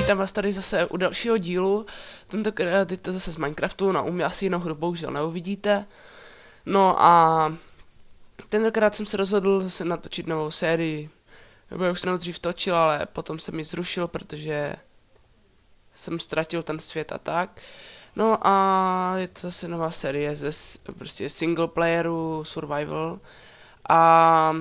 Vítám vás tady zase u dalšího dílu, tentokrát je to zase z Minecraftu, no u mě asi jinou hru bohužel neuvidíte. No a tentokrát jsem se rozhodl zase natočit novou sérii, nebo já už jsem dřív točil, ale potom jsem ji zrušil, protože jsem ztratil ten svět a tak. No a je to zase nová série ze prostě single playeru, survival a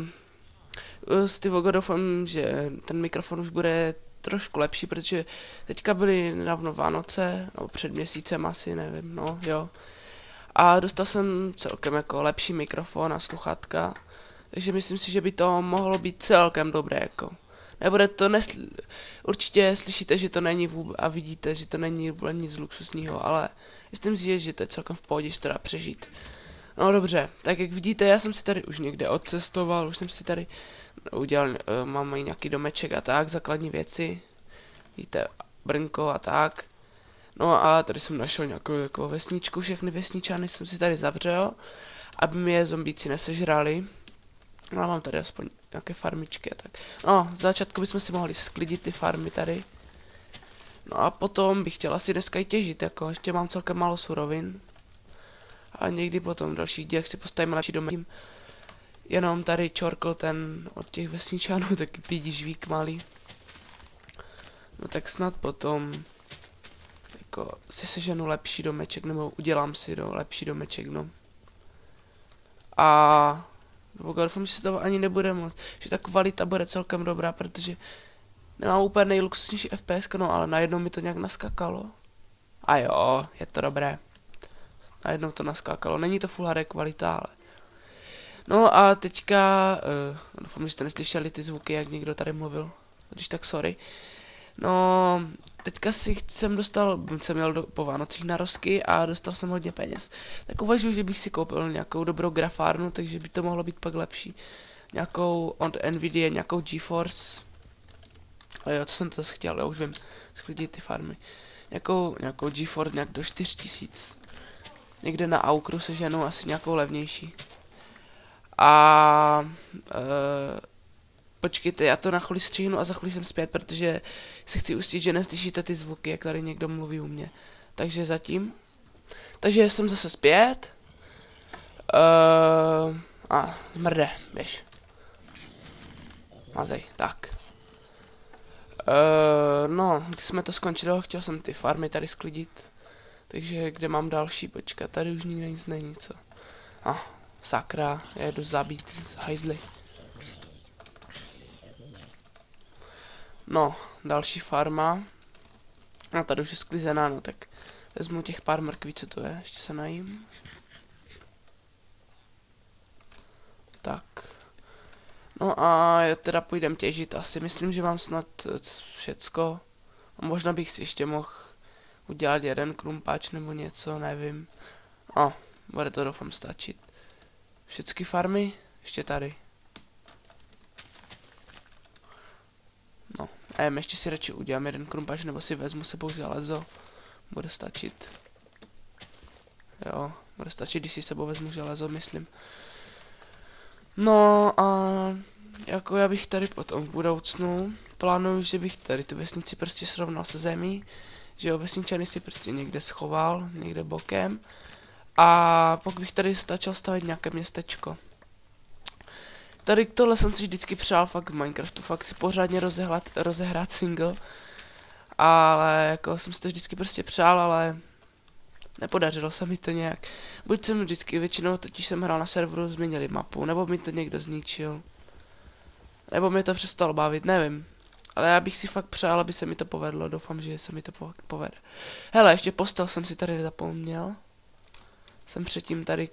s Tyvogo doufám, že ten mikrofon už bude trošku lepší, protože teďka byly nedávno Vánoce, no před měsícem asi, nevím, no jo. A dostal jsem celkem jako lepší mikrofon a sluchátka, takže myslím si, že by to mohlo být celkem dobré jako. Nebude to, určitě slyšíte, že to není a vidíte, že to není úplně nic luxusního, ale myslím si, že to je celkem v pohodě, že to dá přežít. No dobře, tak jak vidíte, já jsem si tady už někde odcestoval, už jsem si tady udělal, mám i nějaký domeček a tak, základní věci, víte, brnko a tak. No a tady jsem našel nějakou jako vesničku, všechny vesničany jsem si tady zavřel, aby mě zombíci nesežrali. No a mám tady aspoň nějaké farmičky a tak. No, z začátku bychom si mohli sklidit ty farmy tady. No a potom bych chtěl asi dneska i těžit, jako ještě mám celkem málo surovin. A někdy potom v dalších dílech si postavíme lepší domek. Jenom tady čorkl ten od těch vesničanů, taky pídižvík malý. No tak snad potom jako si seženu lepší domeček, nebo udělám si lepší domeček, no. A doufám, že se to ani nebude moc, že ta kvalita bude celkem dobrá, protože nemám úplně nejluxusnější FPS, no ale najednou mi to nějak naskakalo. A jo, je to dobré. Najednou to naskákalo, není to full HD kvalita, ale. No a teďka, doufám, že jste neslyšeli ty zvuky, jak někdo tady mluvil, když tak sorry. No, teďka jsem měl po Vánocích narozky a dostal jsem hodně peněz. Tak uvažuji, že bych si koupil nějakou dobrou grafárnu, takže by to mohlo být pak lepší. Nějakou od Nvidia, nějakou GeForce. A jo, co jsem to zase chtěl, já už vím, sklidit ty farmy. Nějakou GeForce nějak do 4000. Někde na Aukru seženu asi nějakou levnější. A počkejte, já to na chvíli stříhnu a za chvíli jsem zpět, protože se chci ujistit, že neslyšíte ty zvuky, jak tady někdo mluví u mě. Takže zatím. Takže jsem zase zpět. Zmrde, běž. Mazej, tak. No, když jsme to skončili, chtěl jsem ty farmy tady sklidit. Takže kde mám další, počkat, tady už nikde nic není, co. Sakra, já jedu zabít z hajzly. No, další farma. A tady už je sklizená, no tak vezmu těch pár mrkví, co to je, ještě se najím. Tak. No a já teda půjdem těžit asi, myslím, že mám snad všecko. A možná bych si ještě mohl udělat jeden krumpáč nebo něco, nevím. Bude to doufám stačit. Všechny farmy, ještě tady. No, ještě si radši udělám jeden krumpáč, nebo si vezmu sebou železo. Bude stačit. Jo, bude stačit, když si sebou vezmu železo, myslím. No a jako já bych tady potom v budoucnu plánuju, že bych tady tu vesnici prostě srovnal se zemí. Že jo, vesničany si prostě někde schoval, někde bokem. A pokud bych tady začal stavět nějaké městečko. Tady tohle jsem si vždycky přál fakt v Minecraftu, fakt si pořádně rozehrát single. Ale jako jsem si to vždycky prostě přál, ale nepodařilo se mi to nějak. Buď jsem vždycky, většinou totiž jsem hrál na serveru, změnili mapu, nebo mi to někdo zničil. Nebo mi to přestalo bavit, nevím. Ale já bych si fakt přál, aby se mi to povedlo, doufám, že se mi to fakt povede. Hele, ještě postel jsem si tady zapomněl. Jsem předtím tady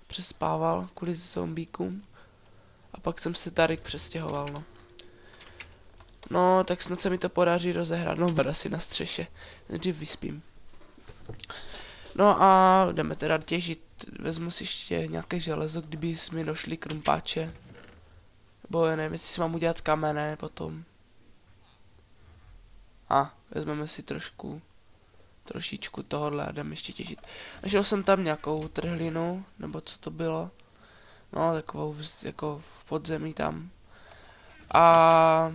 přespával kvůli zombíkům. A pak jsem se tady přestěhoval, no. No, tak snad se mi to podaří rozehrát, no, bude asi na střeše. Nejdřív vyspím. No a jdeme teda těžit, vezmu si ještě nějaké železo, kdyby mi došly krumpáče. Nebo já nevím, jestli si mám udělat kamene potom. Vezmeme si trošičku tohohle a jdeme ještě těžit. Našel jsem tam nějakou trhlinu, nebo co to bylo. No, takovou jako v podzemí tam. A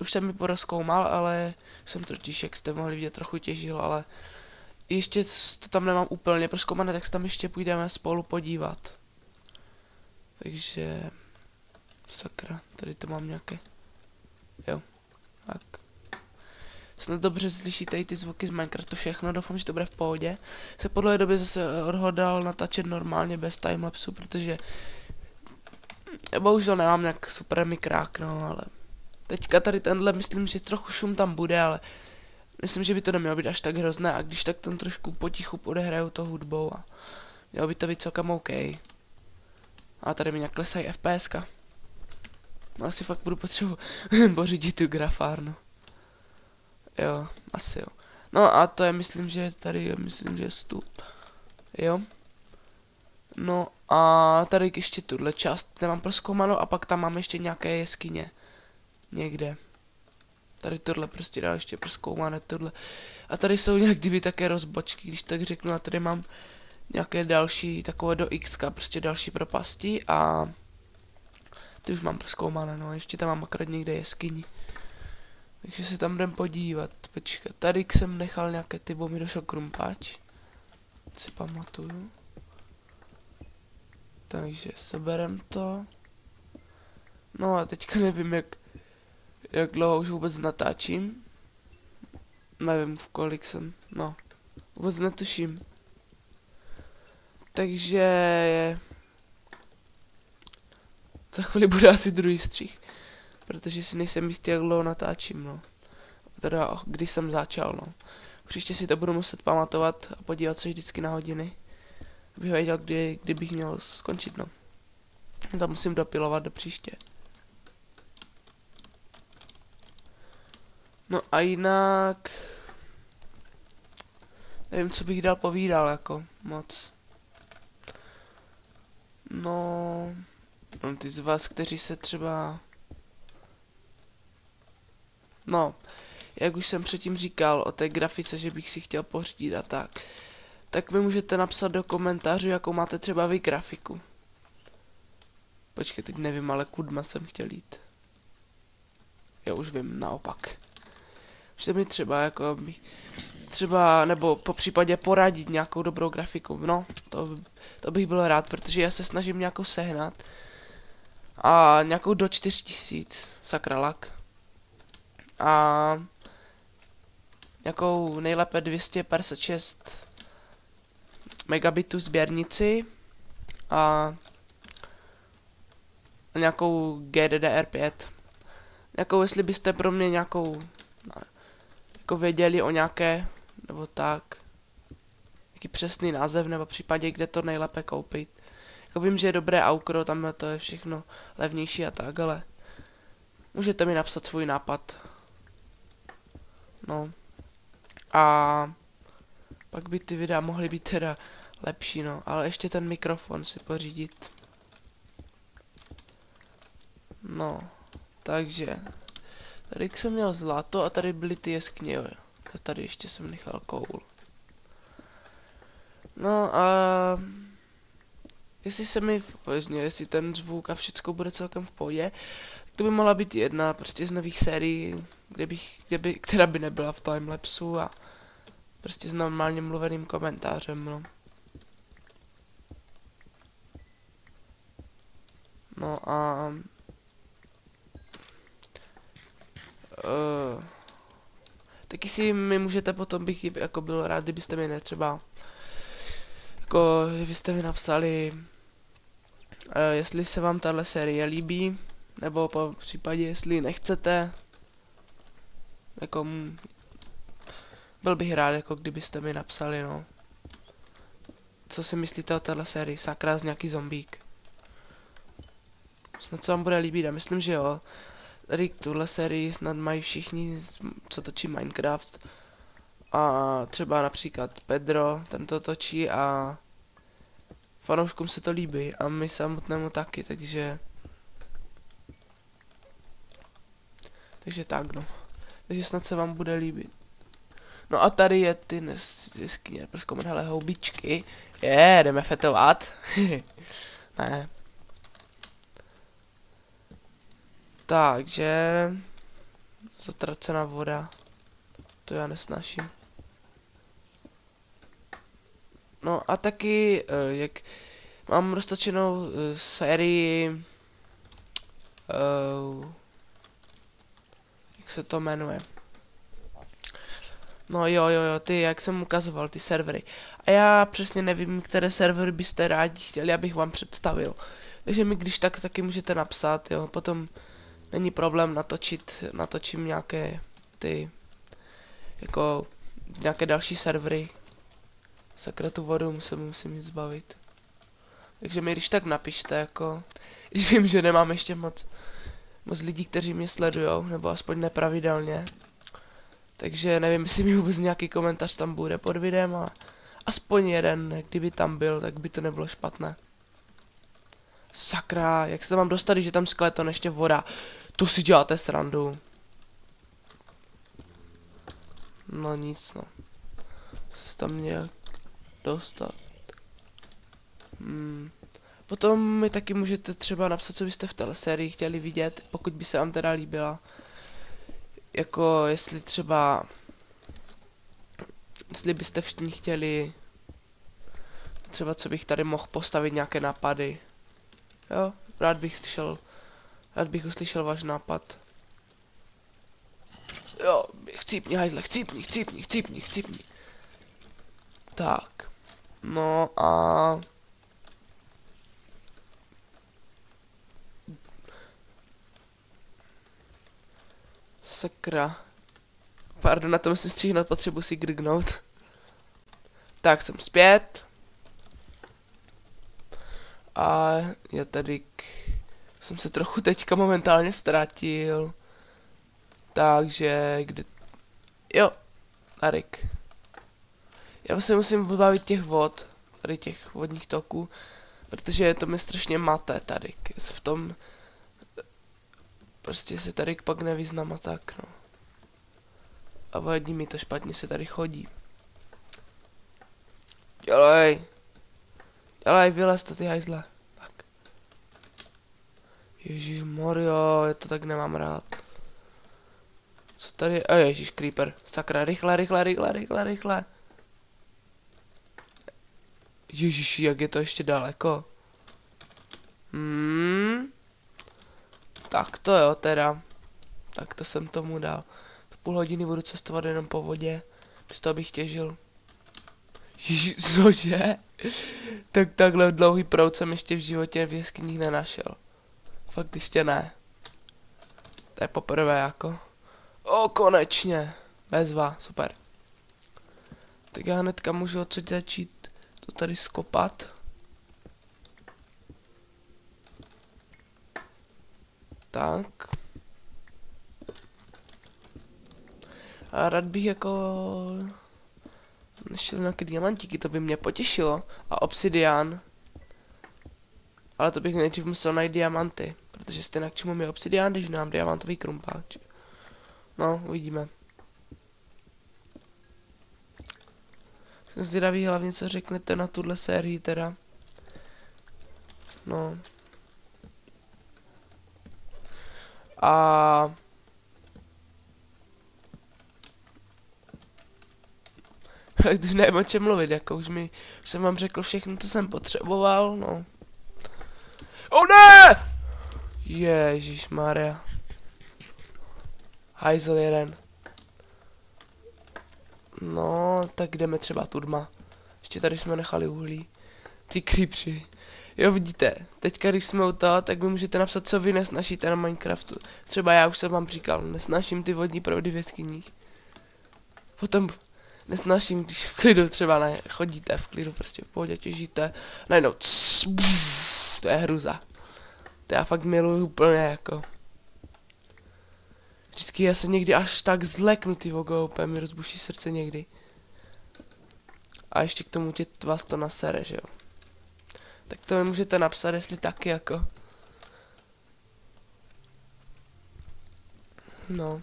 už jsem mi porozkoumal, ale jsem totiž, jak jste mohli vidět, trochu těžil, ale ještě to tam nemám úplně prozkoumané, tak se tam ještě půjdeme spolu podívat. Takže... Sakra, tady to mám nějaké... Jo, tak. Snad dobře slyšíte i ty zvuky z Minecraftu, všechno, doufám, že to bude v pohodě. Se po dlouhé době zase odhodal natáčet normálně bez timelapsu, protože... Bohužel nemám nějak super mikrák, no, ale... Teďka tady tenhle, myslím, že trochu šum tam bude, ale... Myslím, že by to nemělo být až tak hrozné, a když tak tam trošku potichu odehraju to hudbou a... Mělo by to být celkem OK. A tady mi nějak klesají FPSka. No asi fakt budu potřebovat pořídit tu grafárnu. Jo, asi jo. No a to je, myslím, že tady, myslím, že je vstup. Jo. No a tady ještě tuhle část nemám prozkoumanou a pak tam mám ještě nějaké jeskyně. Někde. Tady tohle prostě dál ještě prozkoumané, tohle. A tady jsou nějak kdyby také rozbočky, když tak řeknu, a tady mám nějaké další, takové do X, prostě další propasti a ty už mám prozkoumané, no, ještě tam mám akorát někde jeskyni. Takže se tam jdem podívat, počkat, tady jsem nechal nějaké ty, bo mi došel krumpáč. Si pamatuju. Takže seberem to. No a teďka nevím, jak dlouho už vůbec natáčím. Nevím, v kolik jsem, no, vůbec netuším. Takže za chvíli bude asi druhý střih, protože si nejsem jistý, jak dlouho natáčím, no. Teda, když jsem začal, no. Příště si to budu muset pamatovat a podívat se vždycky na hodiny, abych věděl, kdy bych měl skončit, no. To musím dopilovat do příště. No a jinak... Nevím, co bych dál povídal, jako, moc. No, ty z vás, kteří se třeba... No, jak už jsem předtím říkal o té grafice, že bych si chtěl pořídit a tak mi můžete napsat do komentářů, jakou máte třeba vy grafiku. Počkej, teď nevím, ale kudma jsem chtěl jít. Já už vím, naopak. Můžete mi třeba, jako třeba, nebo po případě poradit nějakou dobrou grafiku, no, to bych byl rád, protože já se snažím nějakou sehnat. A nějakou do 4000, sakralak. A nějakou nejlépe 256 megabitů sběrnici a nějakou GDDR5. Nějakou, jestli byste pro mě nějakou, jako věděli o nějaké, nebo tak, jaký přesný název, nebo v případě, kde to nejlépe koupit. Jako vím, že je dobré Aukro, tam to je všechno levnější a tak, ale můžete mi napsat svůj nápad. No. A pak by ty videa mohly být teda lepší, no. Ale ještě ten mikrofon si pořídit. No. Takže. Tady jsem měl zlato a tady byly ty jeskyně, jo. A tady ještě jsem nechal koul. No a... Jestli se mi vezně, jestli ten zvuk a všechno bude celkem v pohodě, to by mohla být jedna prostě z nových sérií, která by nebyla v timelapsu a prostě s normálně mluveným komentářem, no. No a... taky si mi můžete potom, bych jako byl rád, kdybyste mi třeba jako, že byste mi napsali, jestli se vám tahle série líbí, nebo po případě, jestli nechcete, jako, byl bych rád, jako kdybyste mi napsali, no, co si myslíte o téhle sérii, sakra z nějaký zombík. Snad se vám bude líbit a myslím, že jo. Tady tuhle sérii snad mají všichni, co točí Minecraft. A třeba například Pedro, ten to točí a fanouškům se to líbí a my samotnému taky, takže tak, no. Takže snad se vám bude líbit. No a tady je ty jeskyně, prostě hele, houbičky. Jdeme fetovat. Ne. Takže Zatracená voda. To já nesnáším. No a taky, jak mám roztočenou sérii, jak se to jmenuje. No jo, ty, jak jsem ukazoval, ty servery. A já přesně nevím, které servery byste rádi chtěli, abych vám představil. Takže mi když tak taky můžete napsat, jo, potom není problém natočím nějaké ty, jako nějaké další servery. Sakra, tu vodu musím jít zbavit. Takže mi když tak napište, jako, když vím, že nemám ještě moc lidí, kteří mě sledujou, nebo aspoň nepravidelně. Takže nevím, jestli mi vůbec nějaký komentář tam bude pod videem, ale aspoň jeden, kdyby tam byl, tak by to nebylo špatné. Sakra, jak se mám dostat, že tam skeleton ještě voda. To si děláte srandu. No nic, no. Se tam nějak dostat. Potom mi taky můžete třeba napsat, co byste v telesérii chtěli vidět, pokud by se vám teda líbila. Jako jestli třeba, jestli byste v ní chtěli, třeba co bych tady mohl postavit nějaké nápady. Jo, rád bych uslyšel váš nápad. Jo, chcípni hajzle, chcípni. Tak, no a... Sakra. Pardon, na to musím stříhnout, potřebuji si grgnout. Tak, jsem zpět. A já tady jsem se trochu teďka momentálně ztratil. Takže, kde... Jo, Arik. Já se musím pobavit těch vod, tady těch vodních toků, protože to mi strašně mate tady. Já se v tom... Prostě se tady pak nevyznám a tak, no. A vadí mi to, špatně se tady chodí. Dělej, vylez to, ty hajzle. Tak. Ježišmarjo, já to tak nemám rád. Co tady? Ježíš, creeper. Sakra, rychle. Ježiši, jak je to ještě daleko. Tak to jo, teda. Tak to jsem tomu dal. To půl hodiny budu cestovat jenom po vodě. Bez toho bych těžil. Ježiš, cože? Tak takhle dlouhý proud jsem ještě v životě v jeskyních nenašel. Fakt ještě ne. To je poprvé jako. O, konečně. Bezva, super. Tak já hnedka můžu odsud začít to tady skopat. Tak. A rád bych jako... našel nějaké diamantíky, to by mě potěšilo. A obsidián. Ale to bych nejdřív musel najít diamanty. Protože stejně k čemu mi obsidián, když nám diamantový krumpáč. No, uvidíme. Jsem zvědavý hlavně, co řeknete na tuhle sérii teda. No. A... už nevím o čem mluvit, jako už jsem vám řekl všechno, co jsem potřeboval, no. Oh ne! Ježišmarja. Hajzel jeden. No, tak jdeme třeba tudma. Ještě tady jsme nechali uhlí. Ty creepři. Jo, vidíte, teďka když jsme u toho, tak vy můžete napsat, co vy nesnašíte na Minecraftu. Třeba já už jsem vám říkal, nesnáším ty vodní proudy v jeskyních. Potom nesnáším, když v klidu třeba chodíte, v klidu prostě v pohodě těžíte. Najednou to je hruza. To já fakt miluju úplně jako. Vždycky já se někdy až tak zleknu, ty vogo, úplně mi rozbuší srdce někdy. A ještě k tomu vás to nasere, že jo. Tak to mi můžete napsat, jestli taky jako. No.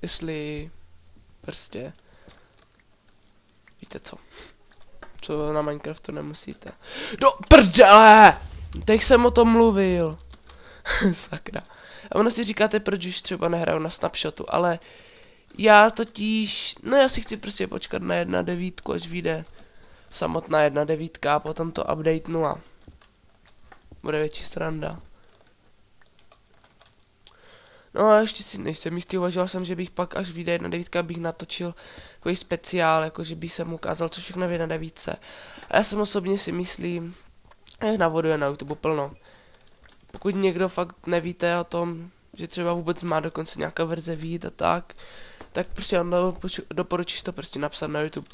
Jestli prostě víte co. Co na Minecraftu nemusíte. Do prdele! Teď jsem o tom mluvil. Sakra. A ono si říkáte, proč už třeba nehraju na snapshotu, ale já totiž, no já si chci prostě počkat na 1.9, až vyjde samotná 1.9 a potom to updatenu a bude větší sranda. No a ještě si nejsem jistý, uvažoval jsem, že bych pak, až vyjde 1.9, bych natočil takový speciál, jako že bych sem ukázal, co všechno v 1.9. A já jsem osobně si myslím, na vodu je na YouTube plno. Pokud někdo fakt nevíte o tom, že třeba vůbec má dokonce nějaká verze vyjít a tak prostě doporučíš to prostě napsat na YouTube.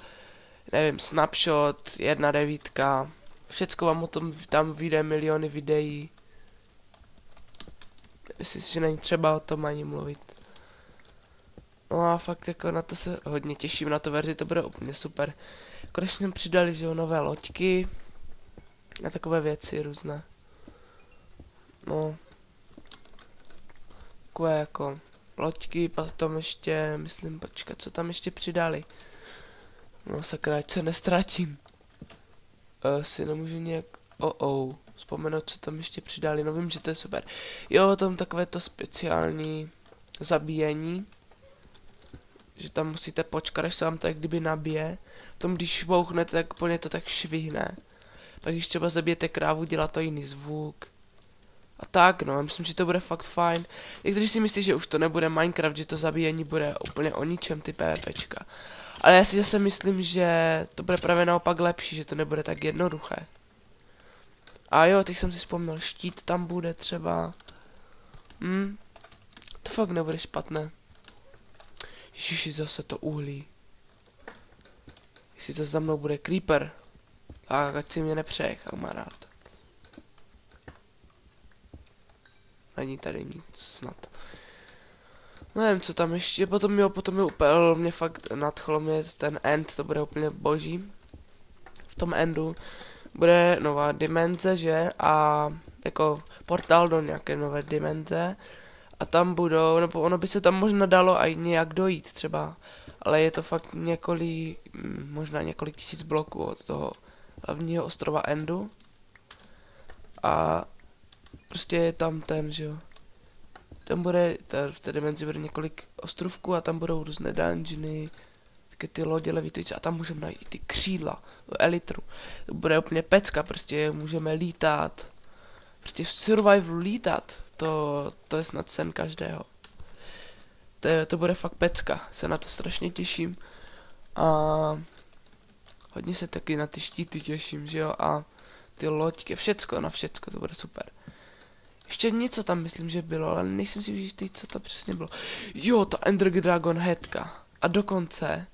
Nevím, snapshot, 1.9, všecko vám o tom tam vyjde miliony videí. Myslím si, že není třeba o tom ani mluvit. No a fakt jako na to se hodně těším, na to verzi, to bude úplně super. Konečně jsme přidali, že jo, nové loďky a takové věci různé. No, takové jako loďky, potom ještě, myslím, počkat, co tam ještě přidali. No sakra, ať se nestratím. Si nemůžu nějak, vzpomenout, co tam ještě přidali, no vím, že to je super. Jo, tam takové to speciální zabíjení, že tam musíte počkat, až se vám to jak kdyby nabije. Tom, když bouchnete, tak po ně to tak švihne. Pak když třeba zabijete krávu, dělá to jiný zvuk. A tak no, myslím, že to bude fakt fajn. Někteří si myslí, že už to nebude Minecraft, že to zabíjení bude úplně o ničem, ty PvPčka. Ale já si zase myslím, že to bude právě naopak lepší, že to nebude tak jednoduché. A jo, teď jsem si vzpomněl, štít tam bude třeba. To fakt nebude špatné. Ježiši, zase to uhlí. Jestli to za mnou bude creeper, tak ať si mě nepřeje, kamarád. Není tady nic snad. Nevím, co tam ještě, potom je úplně, mě fakt nadchlo mě ten end, to bude úplně boží. V tom endu bude nová dimenze, že? A jako portál do nějaké nové dimenze. A tam budou, nebo ono by se tam možná dalo i nějak dojít třeba. Ale je to fakt možná několik tisíc bloků od toho hlavního ostrova endu. A prostě je tam ten, že jo. Tam bude, v té dimenzi bude několik ostrovků a tam budou různé dungeony, také ty lodě levitující a tam můžeme najít i ty křídla, elitru. To bude úplně pecka, prostě můžeme lítat. Prostě v survivalu lítat, to je snad sen každého. To bude fakt pecka, se na to strašně těším. A hodně se taky na ty štíty těším, že jo, a ty loďky, na všecko, to bude super. Ještě něco tam myslím, že bylo, ale nejsem si jistý, co to přesně bylo. Jo, ta Ender Dragon headka. A dokonce,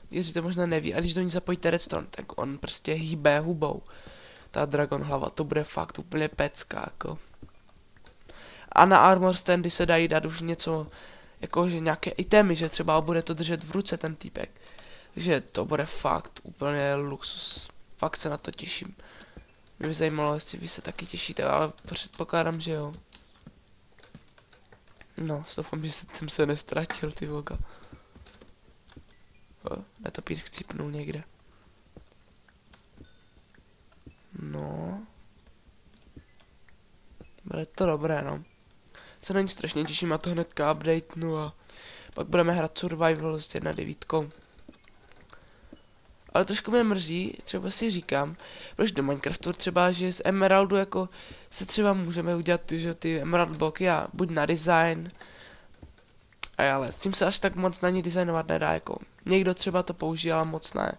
když to možná neví, a když do ní zapojíte redstone, tak on prostě hýbe hubou. Ta dragon hlava, to bude fakt úplně pecka, jako. A na armor standy se dají dát už něco, jakože nějaké itemy, že třeba bude to držet v ruce ten týpek. Takže to bude fakt úplně luxus. Fakt se na to těším. Mě by zajímalo, jestli vy se taky těšíte, ale předpokládám, že jo. No, doufám, že jsem se nestratil, ty voga. Netopír chcípnul někde. No. Bude to dobré, no. Se na ní strašně těším, a to hnedka updatenu a pak budeme hrát survival s 1.9. Ale trošku mě mrzí, třeba si říkám, proč do Minecraftu třeba, že z Emeraldu jako se třeba můžeme udělat, že ty Emerald bloky a buď na design, ale s tím se až tak moc na ní designovat nedá, jako někdo třeba to použije, ale moc ne.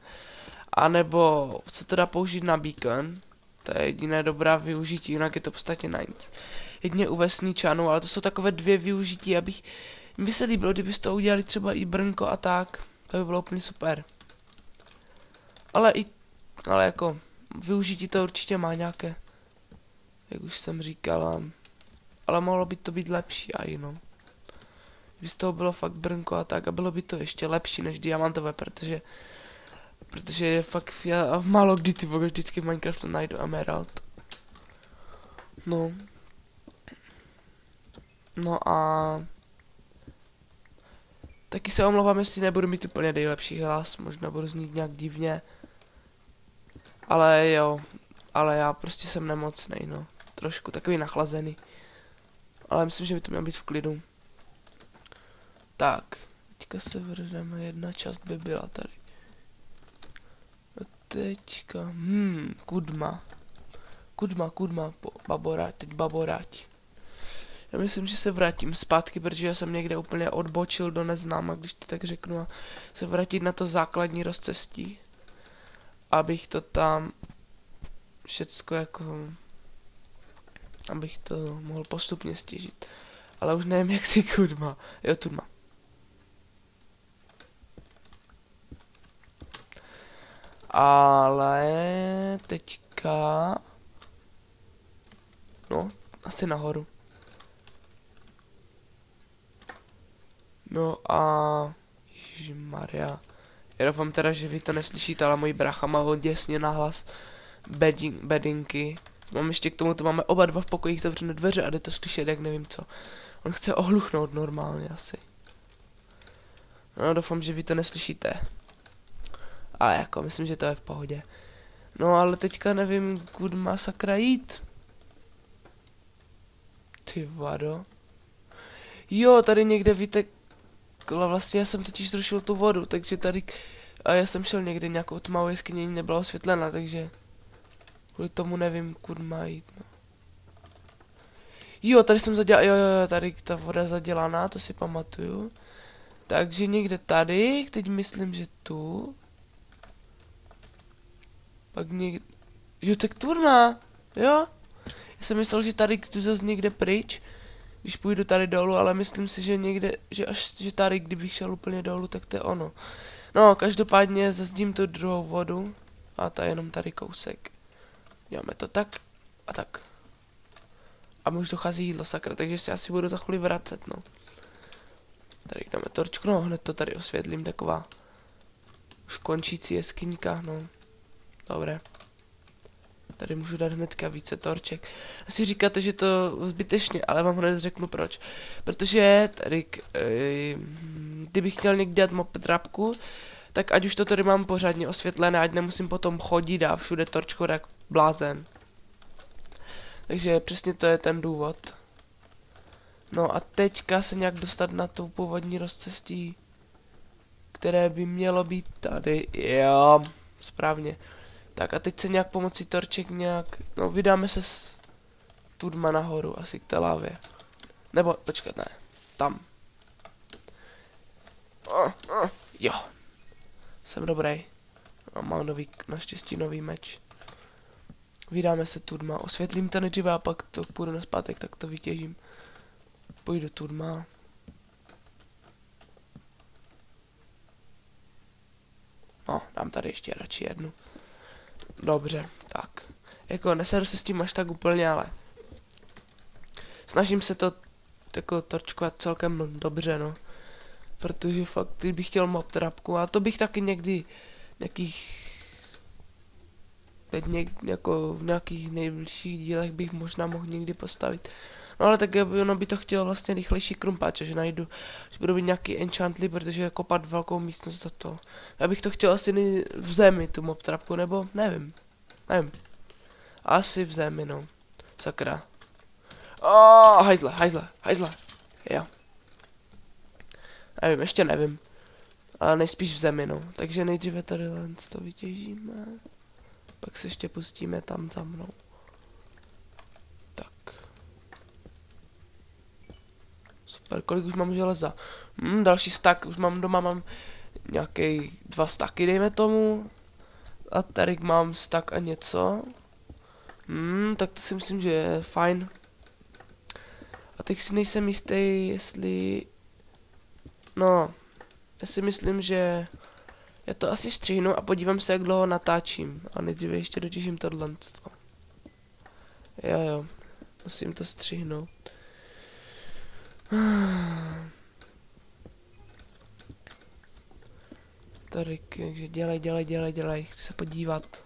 A nebo se to dá použít na beacon, to je jediné dobrá využití, jinak je to v podstatě na nic. Jedině u vesničanů, ale to jsou takové dvě využití, mi by se líbilo, kdybyste to udělali třeba i brnko a tak, to by bylo úplně super. Ale jako, využití to určitě má nějaké, jak už jsem říkal, ale mohlo by to být lepší a jinou. Kdyby z toho bylo fakt brnko a tak, a bylo by to ještě lepší než diamantové, protože je fakt, já málo kdy ty boga vždycky v Minecraftu najdu emerald. No a taky se omlouvám, jestli nebudu mít úplně nejlepší hlas, možná budu znít nějak divně. Ale jo, ale já prostě jsem nemocnej, no. Trošku takový nachlazený. Ale myslím, že by to mělo být v klidu. Tak, teďka se vrhneme, jedna část by byla tady. A teďka, kudma, teď baboráť. Já myslím, že se vrátím zpátky, protože já jsem někde úplně odbočil do neznáma, když to tak řeknu, a se vrátit na to základní rozcestí. Abych to tam všecko jako... Abych to mohl postupně stěžit. Ale už nevím, jak si kudma. Jo, tudma. Ale teďka... No, asi nahoru. No a... Ježišmarja. Já doufám teda, že vy to neslyšíte, ale můj brácha má děsně nahlas bedinky. Mám ještě k tomu, to máme oba dva v pokojích zavřené dveře a jde to slyšet, jak nevím co. On chce ohluchnout normálně asi. No doufám, že vy to neslyšíte. Ale jako, myslím, že to je v pohodě. No ale teďka nevím, kudy má sakra jít. Ty vado. Jo, tady někde vytekla, vlastně já jsem totiž zrušil tu vodu, takže tady... A já jsem šel někde nějakou tmavou jeskyni, nebyla osvětlena, takže... Kvůli tomu nevím, kudy má jít, no. Jo, tady jsem zadělal, jo, tady ta voda zadělaná, to si pamatuju. Takže někde tady, teď myslím, že tu. Pak někde... Jo, tak turma, jo. Já jsem myslel, že tady tu zase někde pryč, když půjdu tady dolů, ale myslím si, že někde, že tady, kdybych šel úplně dolů, tak to je ono. No, každopádně zazdím tu druhou vodu a ta jenom tady kousek. Děláme to tak a tak. A mi už dochází jídlo, sakra, takže si asi budu za chvíli vracet, no. Tady dáme torčku, no, hned to tady osvětlím, taková už končící jeskyňka, no. Dobré. Tady můžu dát hnedka více torček. Asi říkáte, že to zbytečně, ale vám hned řeknu proč. Protože tady, kdybych chtěl někde dát mopetrapku, tak ať už to tady mám pořádně osvětlené, ať nemusím potom chodit a všude torčko jak blázen. Takže přesně to je ten důvod. No a teďka se nějak dostat na tu původní rozcestí, které by mělo být tady. Jo, správně. Tak a teď se nějak pomocí torček nějak, no vydáme se z tudma nahoru, asi k té lávě. Nebo, počkat, ne, tam. Jo. Jsem dobrý. No, mám naštěstí nový meč. Vydáme se tudma, osvětlím to nejdříve a pak to půjdu nazpátek, tak to vytěžím. Půjdu tudma. No, dám tady ještě radši jednu. Dobře, tak. Jako neseru se s tím až tak úplně, ale snažím se to jako torčkovat celkem dobře, no. Protože fakt, kdybych chtěl mobtrapku, a to bych taky někdy jako v nějakých nejbližších dílech bych možná mohl někdy postavit. No ale tak ono by to chtělo vlastně rychlejší krumpáč, že najdu, že budu mít nějaký enchantly, protože kopat velkou místnost za to. Já bych to chtěl asi v zemi, tu mobtrapku, nebo nevím. Asi v zemi, no. Sakra. Hajzle. Jo. Nevím, ještě nevím. Ale nejspíš v zemi, no. Takže nejdříve tady to vytěžíme. Pak se ještě pustíme tam za mnou. Tak. Super, kolik už mám železa? Další stack, už mám doma, mám nějaký 2 stacky, dejme tomu. A tady mám stack a něco. Tak to si myslím, že je fajn. A teď si nejsem jistý, jestli... No, já si myslím, že... Já to asi střihnu a podívám se, jak dlouho natáčím. A nejdříve ještě dotěžím tohle. Jo, musím to střihnout. Tady, takže dělej, chci se podívat.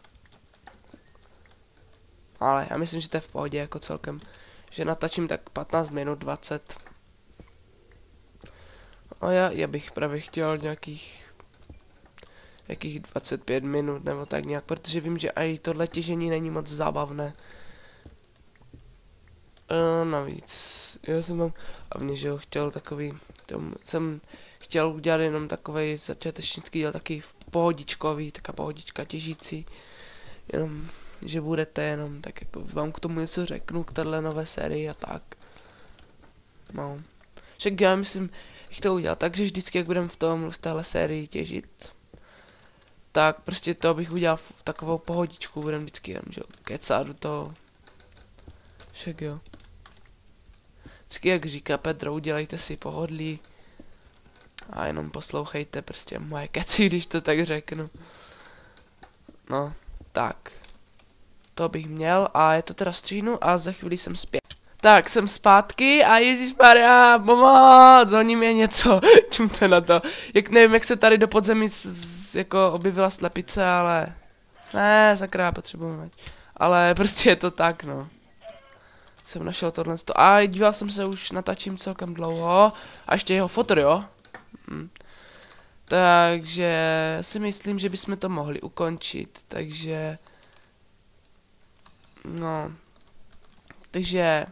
Ale já myslím, že to je v pohodě jako celkem. Že natačím tak 15 minut, 20. A já bych právě chtěl nějakých 25 minut nebo tak nějak, protože vím, že i tohle těžení není moc zábavné. Navíc, já jsem mám, hlavně, že jo, chtěl takový, jsem chtěl udělat jenom takovej začátečnický díl, taky pohodičkový, taká pohodička těžící, jenom, že budete jenom, tak jako vám k tomu něco řeknu, k téhle nové sérii a tak. No, však já myslím, jak to udělat, takže vždycky, jak budem v téhle sérii těžit, tak prostě to bych udělal takovou pohodičku, budem vždycky jenom, že jo, kecat do toho. Však jo. Vždycky, jak říká Pedro, udělejte si pohodlí a jenom poslouchejte prostě moje keci, když to tak řeknu. No, tak. To bych měl a je to teda stříhnu a za chvíli jsem zpět. Tak, jsem zpátky a ježišmarja, pomoc, honí mě něco, čumte na to. Nevím, jak se tady do podzemí jako objevila slepice, ale... Ne, sakra, potřebuji. Ale prostě je to tak, no. Jsem našel tohle a díval jsem se, už natáčím celkem dlouho a ještě jeho fotr, jo. Takže si myslím, že bychom to mohli ukončit, takže no, takže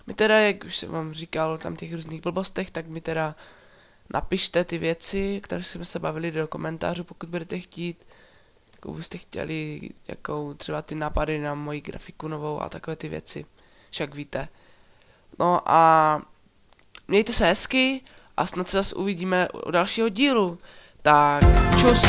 mi teda, jak už jsem vám říkal tam těch různých blbostech, tak mi teda napište ty věci, které jsme se bavili, do komentářů, pokud budete chtít, jakou byste chtěli, jakou třeba ty nápady na moji grafiku novou a takové ty věci. Však víte. No a mějte se hezky a snad se zase uvidíme u dalšího dílu. Tak čus.